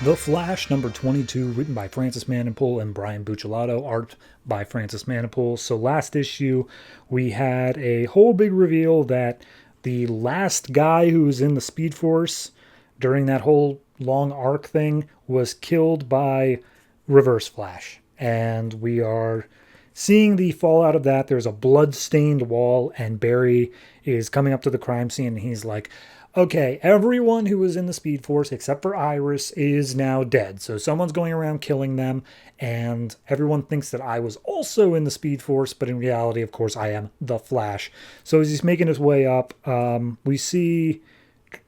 The Flash, number 22, written by Francis Manapul and Brian Buccellato, art by Francis Manapul. So last issue, we had a whole big reveal that the last guy who was in the Speed Force during that whole long arc thing was killed by Reverse Flash. And we are seeing the fallout of that. There's a blood-stained wall, and Barry is coming up to the crime scene, and he's like, okay, everyone who was in the Speed Force except for Iris is now dead. So someone's going around killing them, and everyone thinks that I was also in the Speed Force, but in reality, of course, I am the Flash. So as he's making his way up, we see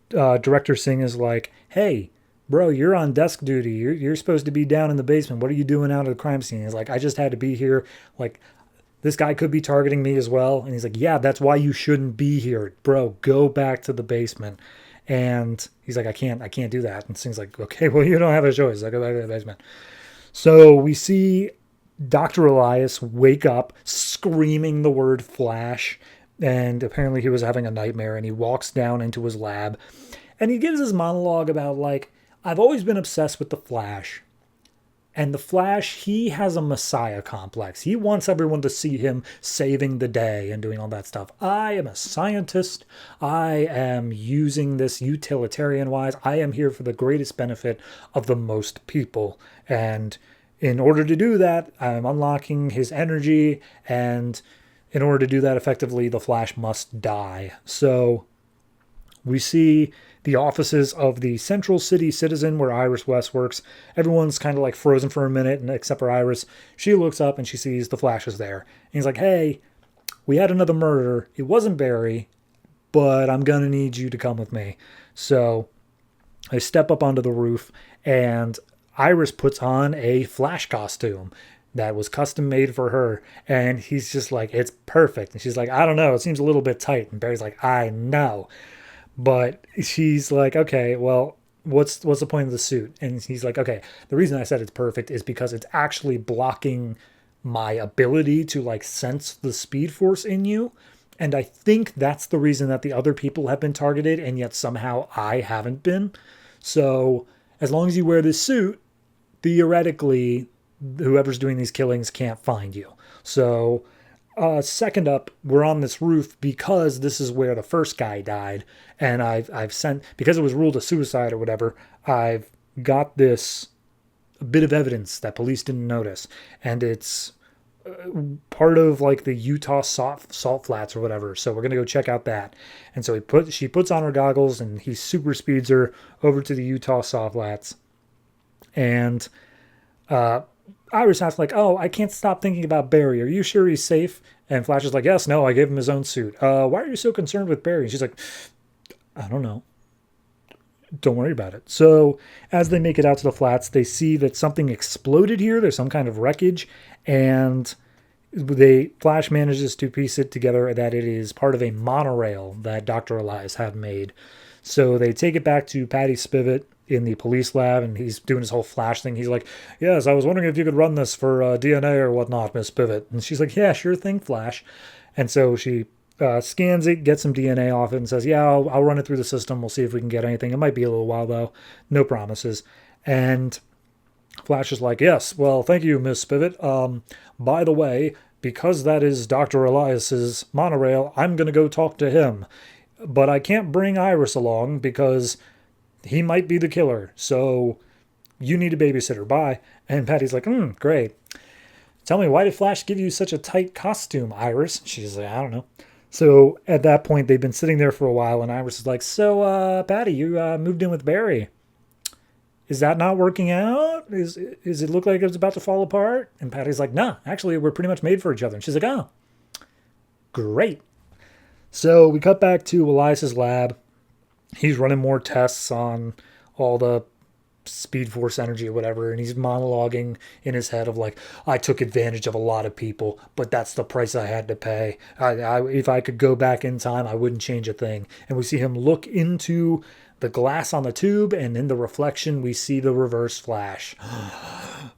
Director Singh is like, hey, bro, you're on desk duty. You're supposed to be down in the basement. What are you doing out of the crime scene? He's like, I just had to be here. Like, this guy could be targeting me as well. And he's like, yeah, that's why you shouldn't be here. Bro, go back to the basement. And he's like, I can't do that. And Sing's like, okay, well, you don't have a choice. I go back to the basement. So we see Dr. Elias wake up screaming the word Flash. And apparently he was having a nightmare, and he walks down into his lab and he gives his monologue about, like, I've always been obsessed with the Flash. And the Flash, he has a messiah complex. He wants everyone to see him saving the day and doing all that stuff. I am a scientist. I am using this utilitarian-wise. I am here for the greatest benefit of the most people. And in order to do that, I'm unlocking his energy. And in order to do that effectively, the Flash must die. So we see the offices of the Central City Citizen, where Iris West works. Everyone's kind of like frozen for a minute, and except for Iris. She looks up and she sees the Flash is there. And he's like, hey, we had another murder. It wasn't Barry, but I'm going to need you to come with me. So I step up onto the roof, and Iris puts on a Flash costume that was custom made for her. And he's just like, it's perfect. And she's like, I don't know. It seems a little bit tight. And Barry's like, I know. But she's like, okay, well, what's the point of the suit? And he's like, okay, the reason I said it's perfect is because it's actually blocking my ability to, like, sense the Speed Force in you. And I think that's the reason that the other people have been targeted, and yet somehow I haven't been. So as long as you wear this suit, theoretically, whoever's doing these killings can't find you. So second up, we're on this roof because this is where the first guy died, and I've sent, because it was ruled a suicide or whatever, I've got this bit of evidence that police didn't notice, and it's part of, like, the Utah salt flats or whatever. So we're gonna go check out that. And so she puts on her goggles, and he super speeds her over to the Utah salt flats, and Iris asks, like, oh, I can't stop thinking about Barry. Are you sure he's safe? And Flash is like, yes, no, I gave him his own suit. Why are you so concerned with Barry? And she's like, I don't know. Don't worry about it. So as they make it out to the flats, they see that something exploded here. There's some kind of wreckage. And Flash manages to piece it together that it is part of a monorail that Dr. Elias had made. So they take it back to Patty Spivot in the police lab, and he's doing his whole Flash thing. He's like, yes, I was wondering if you could run this for DNA or whatnot, Miss Pivot. And she's like, yeah, sure thing, Flash. And so she scans it, gets some DNA off it, and says, yeah, I'll run it through the system. We'll see if we can get anything. It might be a little while, though. No promises. And Flash is like, yes, well, thank you, Miss Spivot. By the way, because that is Dr. Elias's monorail, I'm going to go talk to him. But I can't bring Iris along because he might be the killer. So you need a babysitter. Bye. And Patty's like, great. Tell me, why did Flash give you such a tight costume, Iris? She's like, I don't know. So at that point, they've been sitting there for a while, and Iris is like, so, Patty, you moved in with Barry. Is that not working out? Is it look like it's about to fall apart? And Patty's like, nah, actually, we're pretty much made for each other. And she's like, oh, great. So we cut back to Elias's lab. He's running more tests on all the Speed Force energy or whatever, and he's monologuing in his head of, like, I took advantage of a lot of people, but that's the price I had to pay. If I could go back in time, I wouldn't change a thing. And we see him look into the glass on the tube, and in the reflection, we see the Reverse Flash.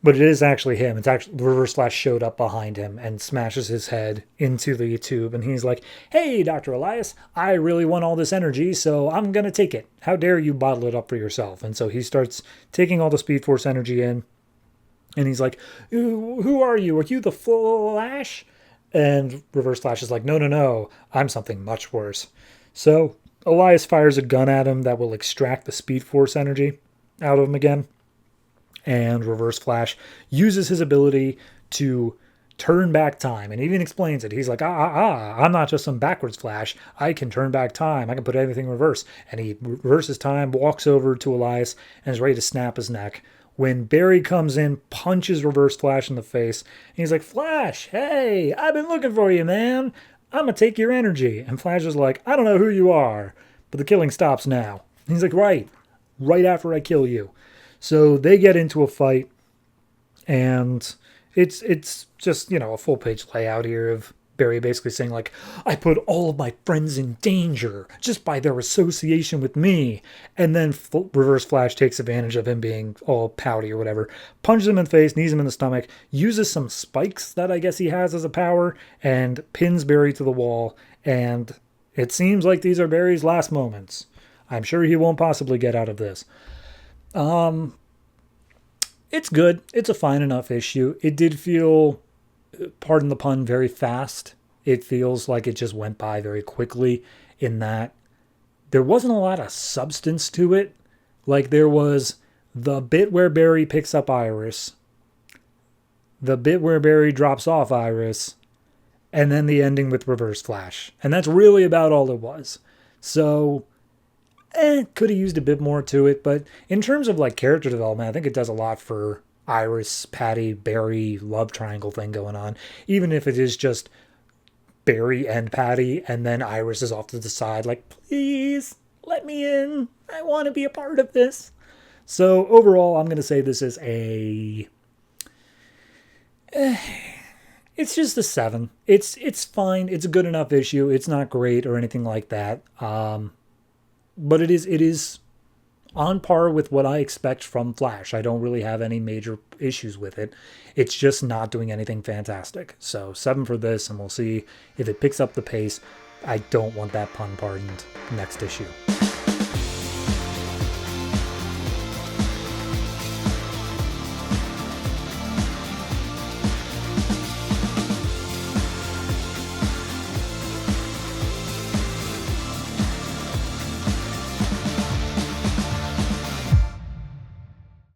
But it is actually him. It's actually the Reverse Flash showed up behind him and smashes his head into the tube. And he's like, "Hey, Dr. Elias, I really want all this energy, so I'm going to take it. How dare you bottle it up for yourself?" And so he starts taking all the Speed Force energy in. And he's like, "Who are you? Are you the Flash?" And Reverse Flash is like, "No, no, no. I'm something much worse." So Elias fires a gun at him that will extract the Speed Force energy out of him again. And Reverse Flash uses his ability to turn back time, and even explains it. He's like, I'm not just some backwards Flash. I can turn back time. I can put everything in reverse. And he reverses time, walks over to Elias, and is ready to snap his neck. When Barry comes in, punches Reverse Flash in the face, and he's like, "Flash, hey, I've been looking for you, man. I'm going to take your energy." And Flash is like, "I don't know who you are, but the killing stops now." And he's like, right after I kill you. So they get into a fight, and it's just, a full page layout here of Barry basically saying, like, "I put all of my friends in danger just by their association with me." And then Reverse Flash takes advantage of him being all pouty or whatever, punches him in the face, knees him in the stomach, uses some spikes that I guess he has as a power, and pins Barry to the wall. And it seems like these are Barry's last moments. I'm sure he won't possibly get out of this. It's good. It's a fine enough issue. It did feel, pardon the pun, very fast. It feels like it just went by very quickly in that there wasn't a lot of substance to it. Like, there was the bit where Barry picks up Iris, the bit where Barry drops off Iris, and then the ending with Reverse Flash. And that's really about all it was. So could have used a bit more to it, but in terms of like character development, I think it does a lot for Iris, Patty, Barry love triangle thing going on. Even if it is just Barry and Patty, and then Iris is off to the side, like, "Please let me in. I want to be a part of this." So overall, I'm going to say this is it's just a 7. It's fine. It's a good enough issue. It's not great or anything like that. But it is on par with what I expect from Flash. I don't really have any major issues with it. It's just not doing anything fantastic. So 7 for this, and we'll see if it picks up the pace. I don't want that pun pardoned next issue.